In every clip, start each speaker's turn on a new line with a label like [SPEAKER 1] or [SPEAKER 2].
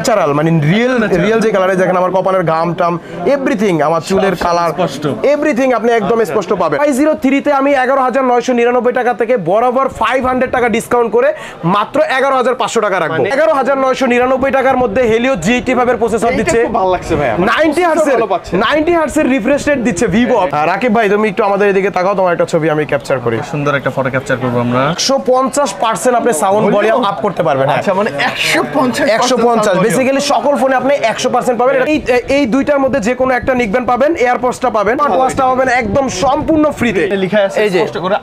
[SPEAKER 1] Natural, মানে real যে কালারে দেখেন আমার কপালের ঘাম টাম এভরিথিং, আমার চুলের কালার এভরিথিং আপনি একদম স্পষ্ট পাবেন। i03 তে আমি 11,999 টাকা থেকে বরাবর 500 টাকা ডিসকাউন্ট করে মাত্র 11,500 টাকা রাখবো। 11,999 টাকার মধ্যে হেলিও G85 এর প্রসেসর দিচ্ছে,
[SPEAKER 2] ভালো লাগছে ভাই,
[SPEAKER 1] 90 হার্টজের রিফ্রেশ রেট দিচ্ছে ভিভো। রাকিব ভাই তুমি একটু আমাদের এদিকে তাকাও, তোমার একটা ছবি আমি ক্যাপচার করি,
[SPEAKER 2] সুন্দর একটা ফটো ক্যাপচার করব আমরা।
[SPEAKER 1] 150% আপনি সাউন্ড ভলিউম আপ করতে পারবেন।
[SPEAKER 2] আচ্ছা মানে
[SPEAKER 1] 150 বেসিক্যালি সকল ফোনে আপনি 100% পাবেন। এই দুইটার মধ্যে যে কোনো একটা নিকবেন পাবেন, এয়ারপডসটা পাবেন, স্মার্টওয়াচটা পাবেন একদম সম্পূর্ণ ফ্রিতে।
[SPEAKER 2] লেখা আছে স্পষ্ট করে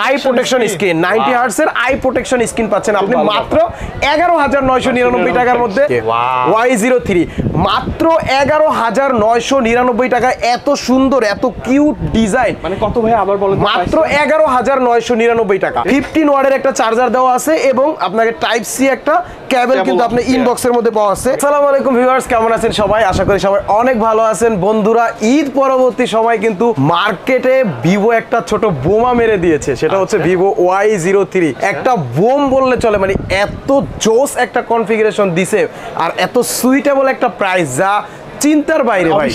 [SPEAKER 2] আই
[SPEAKER 1] প্রোটেকশন স্ক্রিন, 90 হার্টজের আই প্রোটেকশন স্ক্রিন পাচ্ছেন আপনি মাত্র 11,999 টাকার মধ্যে। Y03 মাত্র 11,999 টাকা, এত সুন্দর এত কিউট ডিজাইন।
[SPEAKER 2] মানে কত ভাই আবার বলেন?
[SPEAKER 1] মাত্র 11,999 টাকা। 15 ওয়াটের একটা চার্জার দেওয়া আছে এবং আপনাকে টাইপ সি একটা কেবল কিন্তু আপনি ইনবক্সের মধ্যে পাওয়া আছে। আসসালামু আলাইকুম ভিউয়ার্স, কেমন আছেন সবাই? আশা করি সবাই অনেক ভালো আছেন। বন্ধুরা, ঈদ পরবর্তী সময় কিন্তু মার্কেটে ভিভো একটা ছোট বোমা মেরে দিয়েছে, সেটা হচ্ছে ভিভো Y03। একটা বোম বললে চলে, মানে এত জোস একটা কনফিগারেশন দিছে আর এত সুইটেবল একটা প্রাইস যা চিন্তার বাইরে ভাই,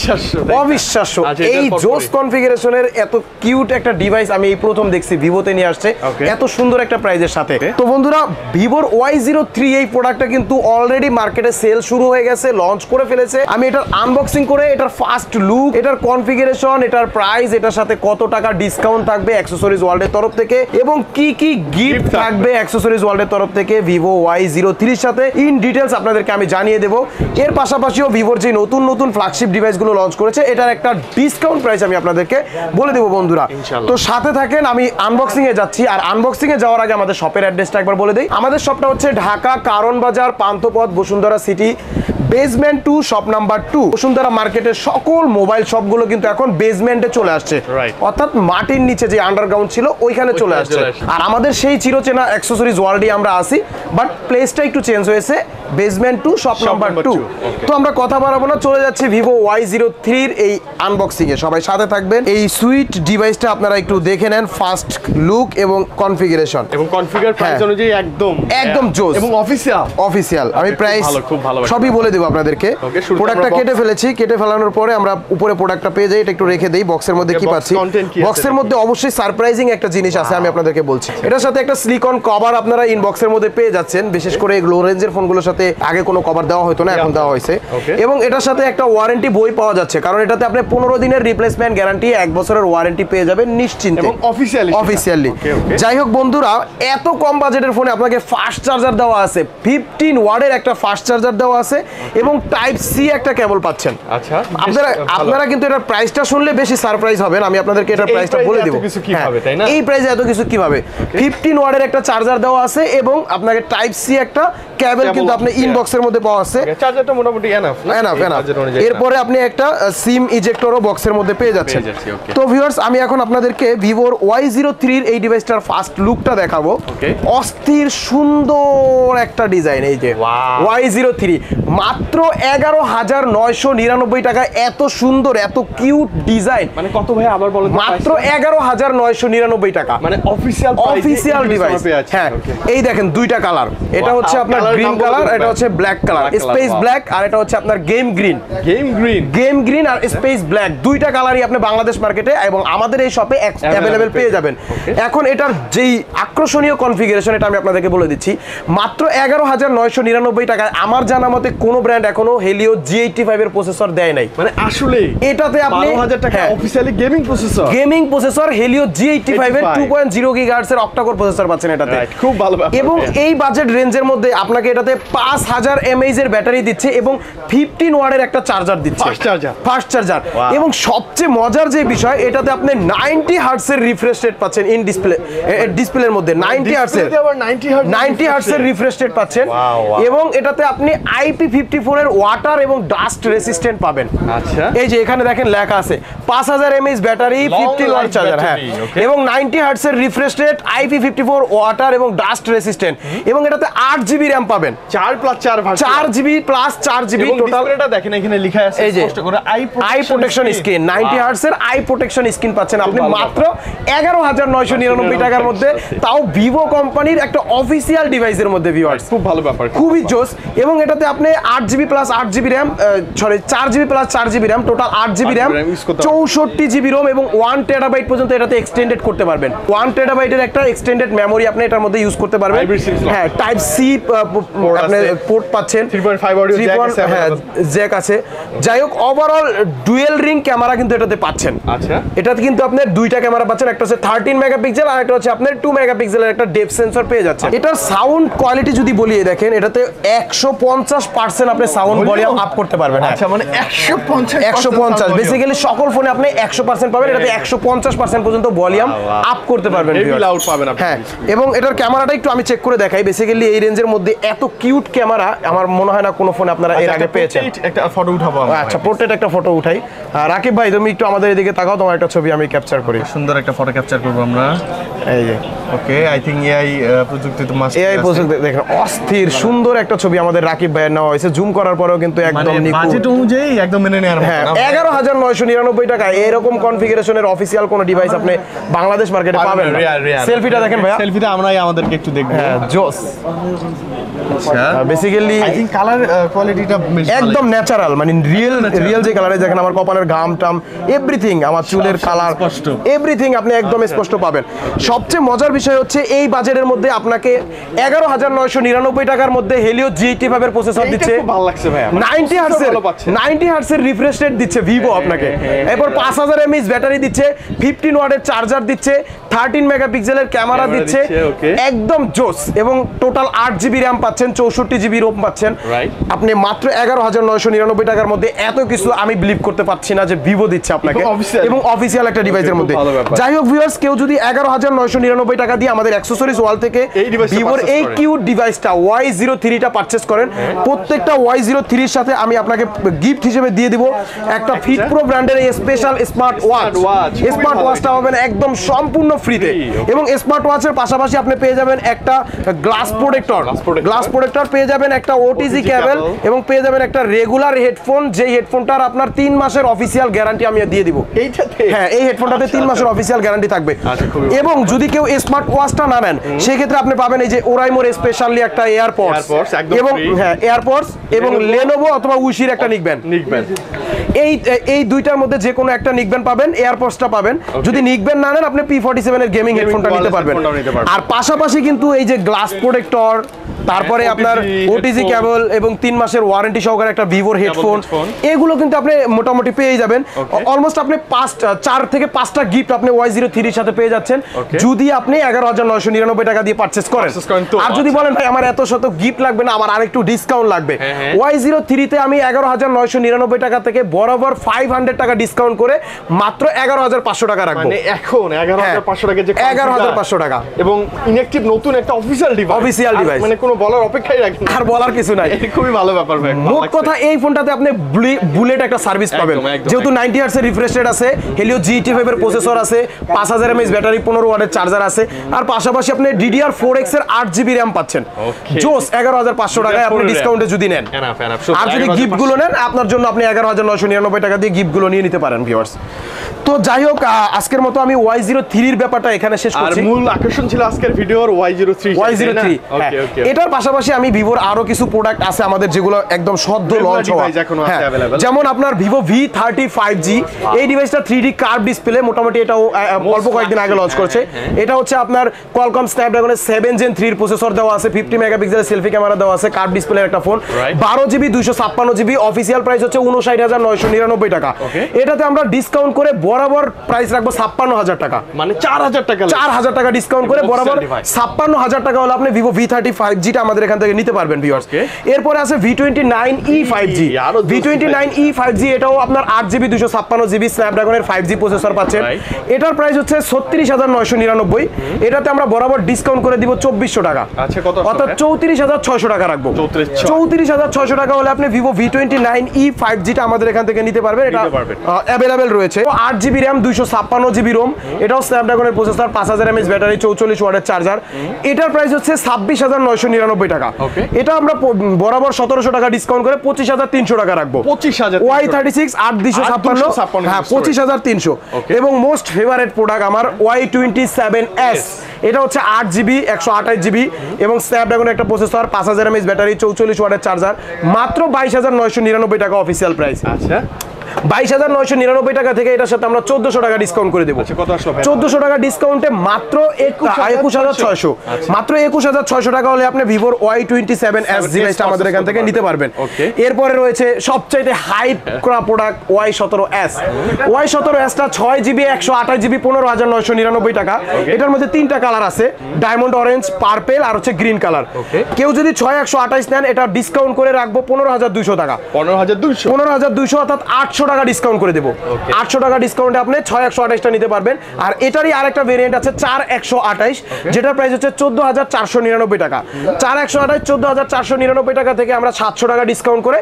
[SPEAKER 1] অবিশ্বাস্য। এই জোস কনফিগারেশনের এত কিউট একটা ডিভাইস আমি এই প্রথম দেখছি ভিভোতে নিয়ে আসছে এত সুন্দর একটা প্রাইজের সাথে। তো বন্ধুরা, ভিভোর Y03 এই প্রোডাক্টটা কিন্তু অলরেডি মার্কেটে সেল শুরু হয়ে গেছে, লঞ্চ করে ফেলেছে। আমি এটার আনবক্সিং করে এটার ফার্স্ট লুক, এটার কনফিগারেশন, এটার প্রাইস, এটার সাথে কত টাকা ডিসকাউন্ট থাকবে অ্যাকসেসরিজ ওয়ার্ল্ডের তরফ থেকে এবং কি কি গিফট থাকবে অ্যাকসেসরিজ ওয়ার্ল্ডের তরফ থেকে ভিভো Y03 এর সাথে ইন ডিটেইলস আপনাদেরকে আমি জানিয়ে দেব। এর পাশাপাশিও ভিভোর যে নতুন ফ্ল্যাগশিপ ডিভাইসগুলো লঞ্চ করেছে এটার একটা ডিসকাউন্ট প্রাইস আমি আপনাদেরকে বলে দেব বন্ধুরা। তো সাথে থাকেন, আমি আনবক্সিং এ যাচ্ছি। আর আনবক্সিং এ যাওয়ার আগে আমাদের শপের অ্যাড্রেসটা একবার বলে দেই। আমাদের শপটা হচ্ছে ঢাকা কারণ বাজার, Panthapath, Bashundhara city, basement 2, shop number 2। Bashundhara মার্কেটের সকল মোবাইল শপগুলো কিন্তু এখন বেসমেন্টে চলে আসছে, অর্থাৎ মাটির নিচে যে আন্ডারগ্রাউন্ড ছিল ওইখানে চলে আসছে। আর আমাদের সেই চিরচেনা অ্যাকসেসরিজ ওয়ার্ল্ডে আমরা আসি, বাট প্লেসটা একটু চেঞ্জ হয়েছে, বেসমেন্ট 2, শপ নাম্বার 2। তো আমরা কথা বাড়াবো না, চলে যাচ্ছি ভিভো Y03 এর এই আনবক্সিং এ। সবাই সাথে থাকবেন। এই সুইট ডিভাইসটা আপনারা একটু দেখে নেন, ফার্স্ট লুক এবং কনফিগারেশন
[SPEAKER 2] এবং কনফিগার প্রাইস অনুযায়ী একদম
[SPEAKER 1] জোস
[SPEAKER 2] এবং অফিশিয়াল।
[SPEAKER 1] আমি প্রাইস সবই বলে দেব আপনাদেরকে। প্রোডাক্টটা কেটে ফেলেছি, কেটে ফেলানোর পরে আমরা উপরে প্রোডাক্টটা পেয়ে যাই, এটা একটু রেখে দেই। বক্সের মধ্যে কি পাচ্ছি? বক্সের মধ্যে অবশ্যই সারপ্রাইজিং একটা জিনিস আছে, আমি আপনাদেরকে বলছি। এটার সাথে একটা সিলিকন কভার আপনারা ইনবক্সের মধ্যে পেয়ে যাচ্ছেন। বিশেষ করে লো রেঞ্জের ফোনগুলোর সাথে আগে কোনো কভার দেওয়া হতো না, এখন দেওয়া হয়েছে। এবং এটার সাথে একটা ওয়ারেন্টি বই পাওয়া যাচ্ছে, কারণ এটাতে আপনি 15 দিনের রিপ্লেসমেন্ট গ্যারান্টি, 1 বছরের ওয়ারেন্টি পেয়ে যাবেন নিশ্চিন্তে এবং অফিশিয়ালি। যাই হোক বন্ধুরা, এত কম বাজেটের ফোনে আপনাকে ফাস্ট চার্জার দেওয়া আছে, 15 ওয়াটের একটা ফাস্ট চার্জার দেওয়া আছে এবং টাইপ সি একটা কেবল পাচ্ছেন।
[SPEAKER 2] আচ্ছা,
[SPEAKER 1] আপনারা কিন্তু এটার প্রাইসটা শুনলে বেশি সারপ্রাইজ হবেন। আমি আপনাদেরকে এটার প্রাইসটা বলে দেব। এই প্রাইসে এত কিছু কিভাবে? 15 ওয়াটের একটা চার্জার দেওয়া আছে এবং আপনাকে টাইপ সি একটা কেবল কিন্তু আপনি ইনবক্সের মধ্যে পাওয়া আছে।
[SPEAKER 2] চার্জারটা মোটামুটি এনাফ।
[SPEAKER 1] এরপরে আপনি একটা সিম ইজেক্টরও বক্সের মধ্যে পেয়ে যাচ্ছেন। তো ভিউয়ার্স, আমি এখন আপনাদেরকে ভিভোর Y03 এর এই ডিভাইসটার ফার্স্ট লুকটা দেখাবো। অস্থির সুন্দর একটা ডিজাইন। এই যে Y03 মাত্র 11,999 টাকা, এত সুন্দর এত কিউট ডিজাইন।
[SPEAKER 2] মানে কত ভাই আবার বলেন?
[SPEAKER 1] মাত্র 11,999 টাকা, মানে অফিশিয়াল ডিভাইস। হ্যাঁ, এই দেখেন দুইটা কালার, এটা হচ্ছে আপনার গ্রিন কালার, এটা হচ্ছে ব্ল্যাক কালার, স্পেস ব্ল্যাক, আর এটা হচ্ছে আপনার গেম গ্রিন আর স্পেস ব্ল্যাক। দুইটা কালারই আপনি বাংলাদেশ মার্কেটে এবং আমাদের এই শপে অ্যাভেলেবেল পেয়ে যাবেন। এখন এটার যেই আকর্ষণীয় কনফিগারেশন, এটা আমি আপনাদেরকে বলে দিচ্ছি। মাত্র 11,999 টাকায় আমার জানা মতে কোনো ব্র্যান্ড এখনো হেলিও G85 এর প্রসেসর দেয় নাই।
[SPEAKER 2] মানে আসলে
[SPEAKER 1] এটাতে আপনি
[SPEAKER 2] 12,000 টাকা officially
[SPEAKER 1] gaming processor Helio G85 এর 2.0 GHz এর অক্টা কোর প্রসেসর পাচ্ছেন এটাতে।
[SPEAKER 2] খুব ভালো।
[SPEAKER 1] এবং এই বাজেট রেঞ্জের মধ্যে আপনাকে এটাতে 5000 mAh এর ব্যাটারি দিচ্ছে এবং 15 ওয়াটের একটা চার্জার দিচ্ছে, ফাস্ট চার্জার। এবং সবচেয়ে মজার যে বিষয়, এটাতে আপনি 90 হার্টজ এর রিফ্রেশ রেট পাচ্ছেন ইন ডিসপ্লের মধ্যে। 90 হার্টজ এর রিফ্রেশ রেট পাচ্ছেন এবং এটাতে আপনি IP54 এর ওয়াটার এবং ডাস্ট রেসিস্ট্যান্ট পাবেন।
[SPEAKER 2] আচ্ছা, এই
[SPEAKER 1] যে এখানে দেখেন লেখা আছে 5000 mAh ব্যাটারি, 15 ওয়াট চার্জার। হ্যাঁ, এবং 90 হার্টজ এর রিফ্রেশ রেট, IP54 ওয়াটার এবং ডাস্ট রেসিস্ট্যান্ট। এবং এটাতে 8GB RAM পাবেন।
[SPEAKER 2] 4+4 ভার্সন,
[SPEAKER 1] 4GB প্লাস 4GB
[SPEAKER 2] এবং
[SPEAKER 1] টোটাল।
[SPEAKER 2] ডিসপ্লেটা দেখেন এখানে লেখা আছে
[SPEAKER 1] এই যে
[SPEAKER 2] স্পষ্ট করে
[SPEAKER 1] আই প্রোটেকশন স্ক্রিন, 90 হার্টজ এর আই প্রোটেকশন স্ক্রিন পাচ্ছেন আপনি মাত্র 11,999 টাকার মধ্যে, তাও ভিভো কোম্পানির একটা অফিসিয়াল ডিভাইসের মধ্যে ভিউয়ার্স।
[SPEAKER 2] খুব ভালো ব্যাপার,
[SPEAKER 1] খুবই জোস। এবং এটাতে আপনি 8GB plus 8GB RAM, sorry 4GB plus 4GB RAM, total 8GB RAM, 64GB ROM এবং 1 টেরাবাইট পর্যন্ত এটাতে এক্সটেন্ডেড করতে পারবেন। 1 টেরাবাইটের একটা এক্সটেন্ডেড মেমোরি আপনি এটার মধ্যে ইউজ করতে পারবেন। হ্যাঁ, টাইপ সি আপনি পোর্ট পাচ্ছেন,
[SPEAKER 2] 3.5 অডিও জ্যাক আছে,
[SPEAKER 1] হ্যাঁ জ্যাক আছে। যাই হোক, ওভারঅল ডুয়েল রিং ক্যামেরা কিন্তু এটাতে পাচ্ছেন।
[SPEAKER 2] আচ্ছা,
[SPEAKER 1] এটাতে কিন্তু আপনি দুইটা ক্যামেরা পাচ্ছেন, একটা হচ্ছে 13 মেগাপিক্সেল আর একটা হচ্ছে আপনার 2 মেগাপিক্সেলের একটা ডেপথ সেন্সর পেয়ে যাচ্ছেন। এটার সাউন্ড কোয়ালিটি যদি বলি, দেখেন এটাতে 150% আপনি সাউন্ড ভলিউম আপ করতে পারবেন।
[SPEAKER 2] আচ্ছা, মানে
[SPEAKER 1] 150 বেসিক্যালি সকল ফোনে আপনি 100% পাবেন, এটাতে 150% পর্যন্ত ভলিউম আপ করতে পারবেন।
[SPEAKER 2] হেভি লাউড পাবেন আপনি।
[SPEAKER 1] হ্যাঁ, এবং এটার ক্যামেরাটা একটু আমি চেক করে দেখাই। বেসিক্যালি এই রেঞ্জের মধ্যে এত কিউট ক্যামেরা আমার মনে হয় না কোনো ফোনে আপনারা এর আগে পেয়েছেন।
[SPEAKER 2] একটা ফটো উঠাবো আমরা।
[SPEAKER 1] আচ্ছা, পোর্ট্রেট একটা ফটো উঠাই। রাকিব ভাই, তুমি একটু আমাদের এদিকে তাকাও, তোমার একটা ছবি আমি ক্যাপচার করি।
[SPEAKER 2] সুন্দর একটা ফটো ক্যাপচার করব আমরা।
[SPEAKER 1] এই যে
[SPEAKER 2] ওকে, আই থিং এআই প্রযুক্তিতে মাস্ট,
[SPEAKER 1] এআই প্রযুক্তি দেখেন, অস্থির সুন্দর একটা ছবি আমাদের রাকিব ভাইয়ের নেওয়া হয়েছে। জুম করার পরেও কিন্তু একদম
[SPEAKER 2] মানে বাজেট অনুযায়ী একদম মেনে নেওয়ার মতো।
[SPEAKER 1] হ্যাঁ, 11,999 টাকা এরকম কনফিগারেশনের অফিসিয়াল কোন ডিভাইস আপনি বাংলাদেশ মার্কেটে পাবেন না। সেলফিটা দেখেন ভাইয়া,
[SPEAKER 2] সেলফিটা আমরাই আমাদেরকে একটু দেখব।
[SPEAKER 1] হ্যাঁ জোস।
[SPEAKER 2] আচ্ছা,
[SPEAKER 1] বেসিক্যালি
[SPEAKER 2] আই থিং কালার কোয়ালিটিটা
[SPEAKER 1] একদম ন্যাচারাল, মানে রিয়েল যে কালারে দেখেন, আমার কপালের ঘাম টাম এভরিথিং, আমার চুলের কালার
[SPEAKER 2] স্পষ্ট,
[SPEAKER 1] এভরিথিং আপনি একদম স্পষ্ট পাবেন। সবচেয়ে মজার বিষয় হচ্ছে এই বাজেটের মধ্যে আপনাকে 11,999 টাকার মধ্যে হেলিও G85 এর প্রসেসর দিচ্ছে।
[SPEAKER 2] খুব ভালো লাগছে ভাই,
[SPEAKER 1] 90 হার্টজের রিফ্রেশ রেট দিচ্ছে ভিভো আপনাকে। এরপর 5000 mAh ব্যাটারি দিচ্ছে, 15 ওয়াটের চার্জার দিচ্ছে, 13 মেগাপিক্সেলের ক্যামেরা দিচ্ছে, একদম জোস। এবং টোটাল 8GB র্যাম পাচ্ছেন, 64GB রোম পাচ্ছেন আপনি মাত্র 11,999 টাকার মধ্যে। এত কিছু আমি বিলিভ করতে পারছি না যে ভিভো দিচ্ছে আপনাকে, এবং অফিসিয়াল একটা ডিভাইসের মধ্যে। যাই হোক ভিউয়ার্স, কেউ যদি 11,999 টাকা দিয়ে আমাদের অ্যাকসেসরিজ ওয়াল থেকে ভিভোর এই কিউট ডিভাইসটা Y03টা পারচেজ করেন, প্রত্যেকটা Y03 এর সাথে আমি আপনাকে গিফট হিসেবে দিয়ে দিব একটা ফিট প্রো ব্র্যান্ডের এই স্পেশাল স্মার্ট ওয়াচ। স্মার্ট ওয়াচটা পাবেন একদম সম্পূর্ণ ফ্রিতে, এবং স্মার্ট ওয়াচের পাশাপাশি আপনি পেয়ে যাবেন একটা গ্লাস প্রোটেক্টর পেয়ে যাবেন, একটা ওটিজি কেবল, এবং পেয়ে যাবেন একটা রেগুলার হেডফোন, যে হেডফোনটার আপনার 3 মাসের অফিসিয়াল গ্যারান্টি আমি দিয়ে দিব। হ্যাঁ, এই হেডফোনটাতে 3 মাসের অফিসিয়াল গ্যারান্টি থাকবে। এবং যদি কেউ স্মার্ট ওয়াচটা না নেন, সেই ক্ষেত্রে আপনি পাবেন এই যে ওরাইমোর স্পেশালি একটা এয়ারপডস, এবং হ্যাঁ এয়ারপডস, এবং লেনোভো অথবা উশির একটা নিকবেন। এই দুইটার মধ্যে যে কোনো একটা নিকবেন পাবেন, এয়ারপডসটা পাবেন। যদি নিকবেন না নেন, আপনি P47 এর গেমিং হেডফোনটা নিতে পারবেন। আর পাশাপাশি কিন্তু এই যে গ্লাস প্রোটেক্টর, তারপরে আপনার ওটিজি কেবল, এবং 3 মাসের ওয়ারেন্টি সহকারে একটা ভিভোর হেডফোন, এগুলো কিন্তু আপনি মোটামুটি পেয়ে যাবেন। অলমোস্ট আপনি 4 থেকে 5টা গিফট আপনি Y03 এর সাথে পেয়ে যাচ্ছেন, যদি আপনি 11,999 টাকা দিয়ে পারচেজ করেন। আর যদি বলেন ভাই আমার এত শত গিফট লাগবে না, আমার আরেকটু ডিসকাউন্ট লাগবে, Y03 তে আমি 11,999 টাকা থেকে বরাবর 500 টাকা ডিসকাউন্ট করে মাত্র 11,500 টাকা রাখবো।
[SPEAKER 2] মানে এখন 11,500 টাকা, যে
[SPEAKER 1] 11,500 টাকা,
[SPEAKER 2] এবং ইনঅ্যাকটিভ নতুন একটা অফিসিয়াল ডিভাইস, মানে কোনো বলার অপেক্ষাই রাখেন না,
[SPEAKER 1] আর বলার কিছু নাই।
[SPEAKER 2] খুবই ভালো ব্যাপার ভাই।
[SPEAKER 1] মোট কথা, এই ফোনটাতে আপনি বুলেট একটা সার্ভিস পাবেন, যেহেতু 90 হার্টজের রিফ্রেশ রেট আছে, হেলিও G85 এর প্রসেসর আছে, 5000 mAh ব্যাটারি, 15 ওয়াটের চার্জার আছে, আর পাশাপাশি আপনি DDR4X এর 8GB র্যাম পাচ্ছেন। জোস, 11,500 টাকায় আপনি ডিসকাউন্টে যদি নেন। আর যদি গিফটগুলো নেন, আপনার জন্য আপনি 11,999 টাকা দিয়ে গিফটগুলো নিয়ে নিতে পারেন ভিউয়ার্স। তো যাই হোক, আজকের মতো আমি Y03 এর ব্যাপারটা এখানে শেষ করছি।
[SPEAKER 2] আর মূল আকর্ষণ ছিল আজকের ভিডিওর Y03।
[SPEAKER 1] এটার পাশাপাশি আমি ভিভোর আরো কিছু প্রোডাক্ট আছে আমাদের, যেগুলো একদম সদ্য লঞ্চ হওয়া, যেমন আপনার ভিভো V35G, এই ডিভাইসটা 3D কার্ভ ডিসপ্লে, মোটামুটি এটাও অল্প কয়েকদিন আগে লঞ্চ করেছে। এটা হচ্ছে আপনার কোয়ালকম স্ন্যাপড্রাগনের 7 Gen 3 প্রসেসর দেওয়া আছে, 50 মেগাপিক্সেলের সেলফি ক্যামেরা দেওয়া আছে, কার্ভ ডিসপ্লের একটা phone, 12GB 256GB, official price হচ্ছে 59,999 টাকা। এটাতে আমরা ডিসকাউন্ট করে বরাবর প্রাইস রাখবো 56,000 টাকা,
[SPEAKER 2] মানে 4,000
[SPEAKER 1] টাকা ডিসকাউন্ট করে বরাবর 56,000 টাকা হলে আপনি ভিভো V35Gটা আমাদের এখান থেকে নিতে পারবেন ভিউয়ার্স। এরপরে আছে V29e 5G। V29e 5G এটাও আপনার 8GB 256GB স্ন্যাপড্রাগনের 5G প্রসেসর পাচ্ছেন। এটার প্রাইস হচ্ছে 36,999। এটাতে আমরা বরাবর ডিসকাউন্ট করে দিব 2,400 টাকা, অর্থাৎ 34,600 টাকা রাখবো। 34,600 টাকা হলে আপনি ভিভো V29e 5Gটা আমাদের এখান থেকে নিতে পারবেন। এটা অ্যাভেলেবেল রয়েছে। 8GB র্যাম, 256GB রোম, এটাও স্ন্যাপড্রাগনের প্রসেসর, 5000 mAh ব্যাটারি, 44 ওয়াটের চার্জার। এটার প্রাইস হচ্ছে 26,999 999 টাকা। এটা আমরা বরাবর 1700 টাকা ডিসকাউন্ট করে 25300 টাকা রাখবো।
[SPEAKER 2] 25000
[SPEAKER 1] Y36 8256 হ্যাঁ 25300। এবং মোস্ট ফেভারিট প্রোডাক্ট আমার Y27S, এটা হচ্ছে 8GB 128GB এবং স্ন্যাপড্রাগনের একটা প্রসেসর, 5000 mAh ব্যাটারি, 44 ওয়াটের চার্জার, মাত্র 22999 টাকা অফিসিয়াল প্রাইস।
[SPEAKER 2] আচ্ছা
[SPEAKER 1] 22999 টাকা থেকে এটার সাথে আমরা 1400 টাকা ডিসকাউন্ট করে দেবো।
[SPEAKER 2] কত আসলো ভাই?
[SPEAKER 1] 1400 টাকা ডিসকাউন্টে মাত্র 21600। মাত্র 21600 টাকা হলে আপনি ভিভোর Y27S ডিভাইসটা আমাদের এখান থেকে নিতে পারবেন। এরপরে রয়েছে সবচাইতে হাইপ করা প্রোডাক্ট Y17S। Y17S টা 6GB 128GB 15999 টাকা। এটার মধ্যে তিনটা কালার আছে, ডায়মন্ড অরেঞ্জ, পার্পল আর হচ্ছে গ্রিন কালার। কেউ যদি 6128 নেন এটা ডিসকাউন্ট করে রাখবো 15200 টাকা। 15200 অর্থাৎ 800 টাকা ডিসকাউন্ট করে দেবো। 800 টাকা ডিসকাউন্টে আপনি 6128 টা নিতে পারবেন। আর এটারই আরেকটা ভেরিয়েন্ট আছে 4128, যেটার প্রাইস হচ্ছে 14499 টাকা। 4128 14499 টাকা থেকে আমরা 700 টাকা ডিসকাউন্ট করে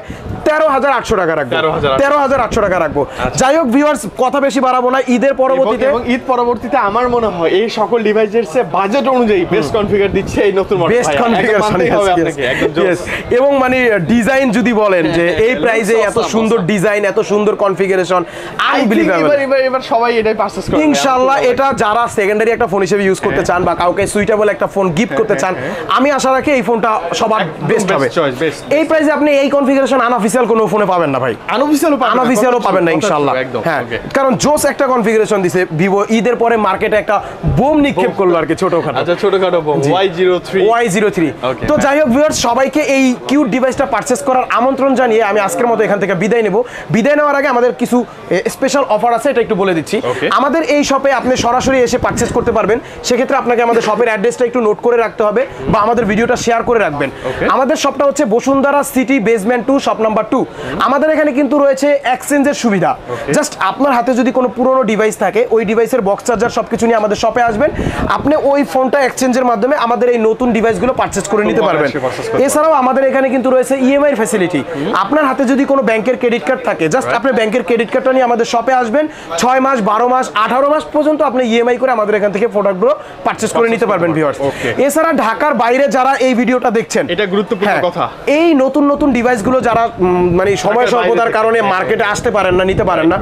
[SPEAKER 1] 13800 টাকা রাখবো। 13800 টাকা রাখবো। যাই হোক ভিউয়ার্স, কথা বেশি বাড়াবো না। ঈদের পরবর্তীতে
[SPEAKER 2] এবং ঈদ পরবর্তীতে আমার মনে হয় এই সকল ডিভাইসের বাজেট অনুযায়ী বেস্ট কনফিগার দিচ্ছে এই নতুন মডেল।
[SPEAKER 1] বেস্ট কনফিগারেশন হবে আপনাকে একদম। এবং মানে ডিজাইন যদি বলেন যে এই প্রাইসে এত সুন্দর ডিজাইন, এত সুন্দর কনফিগারেশন, আনবিলিভেবল।
[SPEAKER 2] এবার সবাই এটাই পারচেজ করবে
[SPEAKER 1] ইনশাআল্লাহ। এটা যারা সেকেন্ডারি একটা ফোন হিসেবে ইউজ করতে চান বা কাউকে সুইটেবল একটা ফোন গিফট করতে চান, আমি আশা রাখি এই ফোনটা সবার বেস্ট হবে। এই প্রাইসে আপনি এই কনফিগারেশন আনঅফিশিয়াল কোনো ফোনে পাবেন না ভাই। আনঅফিশিয়ালও পাবেন না ইনশাআল্লাহ। হ্যাঁ, কারণ জোস একটা কনফিগারেশন দিছে ভিভো। ঈদের পরে মার্কেটে একটা বোম নিক্ষেপ করলো আর কি, ছোটখাটো।
[SPEAKER 2] আচ্ছা ছোটখাটো বোম Y03।
[SPEAKER 1] তো যাই হোক ভিউয়ার্স, সবাইকে এই কিউট ডিভাইসটা পারচেজ করার আমন্ত্রণ জানিয়ে আমি আজকের মতো এখান থেকে বিদায় নেব। বিদায় নেওয়ার আগে আমাদের কিছু স্পেশাল অফার আছে, এটা একটু বলে দিচ্ছি। আমাদের এই শপে আপনি সরাসরি এসে পারচেজ করতে পারবেন। সেক্ষেত্রে আপনাকে আমাদের শপের অ্যাড্রেসটা একটু নোট করে রাখতে হবে বা আমাদের ভিডিওটা শেয়ার করে রাখবেন। আমাদের শপটা হচ্ছে Bashundhara city basement 2, shop number 2। আমাদের এখানে কিন্তু রয়েছে এক্সচেঞ্জের সুবিধা। জাস্ট আপনার হাতে যদি কোনো পুরনো ডিভাইস থাকে, ওই ডিভাইসের বক্স চার্জার সবকিছু নিয়ে আমাদের শপে আসবেন, আপনি ওই ফোনটা এক্সচেঞ্জের মাধ্যমে আমাদের এই নতুন ডিভাইসগুলো পারচেজ করে নিতে পারবেন। এছাড়াও আমাদের এখানে কিন্তু রয়েছে ইএমআই ফ্যাসিলিটি। আপনার হাতে যদি কোনো ব্যাংকের ক্রেডিট কার্ড থাকে, জাস্ট আপনি ব্যাংকের ক্রেডিট কার্ডটা নিয়ে আমাদের শপে আসবেন, 6 মাস 12 মাস 18 মাস পর্যন্ত আপনি ইএমআই করে আমাদের এখান থেকে প্রোডাক্টগুলো পারচেজ করে নিতে পারবেন ভিউয়ার্স। এছাড়া ঢাকার বাইরে যারা এই ভিডিওটা দেখছেন,
[SPEAKER 2] এটা গুরুত্বপূর্ণ কথা,
[SPEAKER 1] এই নতুন নতুন ডিভাইসগুলো যারা মানে সময় স্বল্পতার কারণে মার্কেটে আসতে পারেন না, নিতে পারেন না,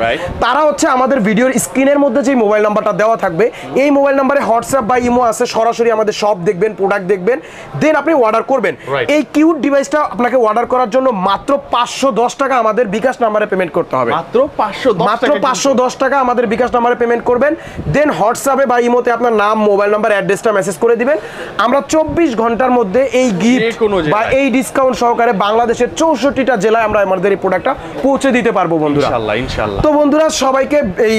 [SPEAKER 1] তারা হচ্ছে আমাদের ভিডিওর স্ক্রিনের মধ্যে যে মোবাইল নাম্বারটা দেওয়া থাকবে, এই মোবাইল নাম্বারে হোয়াটসঅ্যাপ বা ইমো আছে, সরাসরি আমাদের শপ দেখবেন, প্রোডাক্ট দেখবেন, দেন আপনি অর্ডার করবেন। এই কিউট ডিভাইসটা আপনাকে অর্ডার করার জন্য মাত্র 510 টাকা আমাদের বিকাশ নাম্বারে পেমেন্ট করতে হবে।
[SPEAKER 2] মাত্র
[SPEAKER 1] 510 টাকা আমাদের বিকাশ নাম্বারে পেমেন্ট করবেন। দেন হোয়াটসঅ্যাপে বা ইমোতে আপনার নাম, মোবাইল নাম্বার, অ্যাড্রেসটা মেসেজ করে দিবেন। আমরা 24 ঘন্টার মধ্যে এই গিফট বা এই ডিসকাউন্ট সহকারে বাংলাদেশের 64টা জেলায় আমরা আমাদের এই প্রোডাক্টটা পৌঁছে দিতে পারবো বন্ধুরা, ইনশাআল্লাহ। তো বন্ধুরা, সবাইকে এই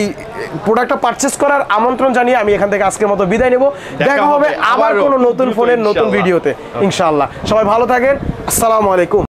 [SPEAKER 1] প্রোডাক্টটা পারচেজ করার আমন্ত্রণ জানিয়ে আমি এখান থেকে আজকের মতো বিদায় নেব। দেখা হবে আবার কোনো নতুন ফোনের নতুন ভিডিওতে ইনশাআল্লাহ। সবাই ভালো থাকেন। আসসালামু আলাইকুম।